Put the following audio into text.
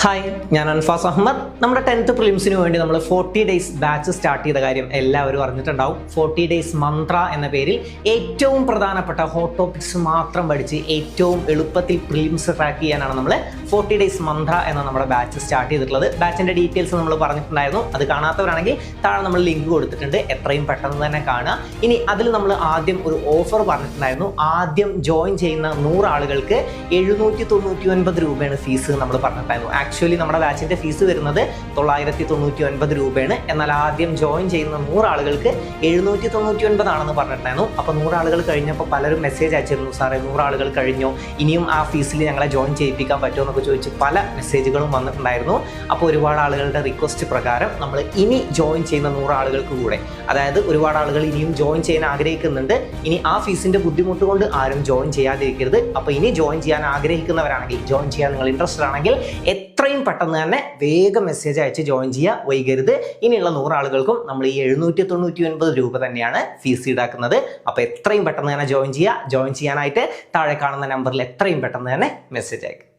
Hi, ഞാൻ അൻഫാസ് അഹമ്മദ്. നമ്മുടെ 10th പ്രിലിംസിന് വേണ്ടി നമ്മൾ 40 ഡേയ്സ് ബാച്ച് സ്റ്റാർട്ട് ചെയ്ത കാര്യം എല്ലാവരും അറിഞ്ഞിട്ടുണ്ടാവും. 40 ഡേയ്സ് മന്ത്ര എന്ന പേരിൽ ഏറ്റവും പ്രധാനപ്പെട്ട ഹോട്ട് ടോപ്പിക്സ് മാത്രം പഠിച്ച് ഏറ്റവും എളുപ്പത്തിൽ പ്രിലിംസ് ട്രാക്ക് ചെയ്യാനാണ് നമ്മൾ 40 ഡേയ്സ് മന്ത്ര എന്ന നമ്മുടെ ബാച്ച് സ്റ്റാർട്ട് ചെയ്തിട്ടുള്ളത്. ബാച്ചിൻ്റെ ഡീറ്റെയിൽസ് നമ്മൾ പറഞ്ഞിട്ടുണ്ടായിരുന്നു. അത് കാണാത്തവരാണെങ്കിൽ താഴെ നമ്മൾ ലിങ്ക് കൊടുത്തിട്ടുണ്ട്, എത്രയും പെട്ടെന്ന് തന്നെ കാണുക. ഇനി അതിൽ നമ്മൾ ആദ്യം ഒരു ഓഫർ പറഞ്ഞിട്ടുണ്ടായിരുന്നു. ആദ്യം ജോയിൻ ചെയ്യുന്ന 100 ആളുകൾക്ക് 799 രൂപയാണ് ഫീസ് നമ്മൾ പറഞ്ഞിട്ടുണ്ടായിരുന്നു. ആക്ച്വലി നമ്മുടെ ബാച്ചിൻ്റെ ഫീസ് വരുന്നത് 999 രൂപയാണ്. എന്നാൽ ആദ്യം ജോയിൻ ചെയ്യുന്ന 100 ആളുകൾക്ക് 799 ആണെന്ന് പറഞ്ഞിട്ടുണ്ടായിരുന്നു. അപ്പോൾ 100 ആളുകൾ കഴിഞ്ഞപ്പോൾ പലരും മെസ്സേജ് അയച്ചിരുന്നു, സാറേ 100 ആളുകൾ കഴിഞ്ഞോ, ഇനിയും ആ ഫീസിൽ ഞങ്ങളെ ജോയിൻ ചെയ്യിപ്പിക്കാൻ പറ്റുമോ എന്നൊക്കെ ചോദിച്ച് പല മെസ്സേജുകളും വന്നിട്ടുണ്ടായിരുന്നു. അപ്പോൾ ഒരുപാട് ആളുകളുടെ റിക്വസ്റ്റ് പ്രകാരം നമ്മൾ ഇനി ജോയിൻ ചെയ്യുന്ന 100 ആളുകൾക്ക് കൂടെ, അതായത് ഒരുപാട് ആളുകൾ ഇനിയും ജോയിൻ ചെയ്യാൻ ആഗ്രഹിക്കുന്നുണ്ട്. ഇനി ആ ഫീസിൻ്റെ ബുദ്ധിമുട്ട് കൊണ്ട് ആരും ജോയിൻ ചെയ്യാതിരിക്കരുത്. അപ്പോൾ ഇനി ജോയിൻ ചെയ്യാൻ ആഗ്രഹിക്കുന്നവരാണെങ്കിൽ, ജോയിൻ ചെയ്യാൻ നിങ്ങൾ ഇൻട്രസ്റ്റഡ് ആണെങ്കിൽ എത്രയും പെട്ടെന്ന് തന്നെ വേഗം മെസ്സേജ് അയച്ച് ജോയിൻ ചെയ്യുക, വൈകരുത്. ഇനിയുള്ള 100 ആളുകൾക്കും നമ്മൾ ഈ 799 രൂപ തന്നെയാണ് ഫീസ് ഈടാക്കുന്നത്. അപ്പോൾ എത്രയും പെട്ടെന്ന് തന്നെ ജോയിൻ ചെയ്യുക. ജോയിൻ ചെയ്യാനായിട്ട് താഴെ കാണുന്ന നമ്പറിൽ എത്രയും പെട്ടെന്ന് തന്നെ മെസ്സേജ് അയക്കുക.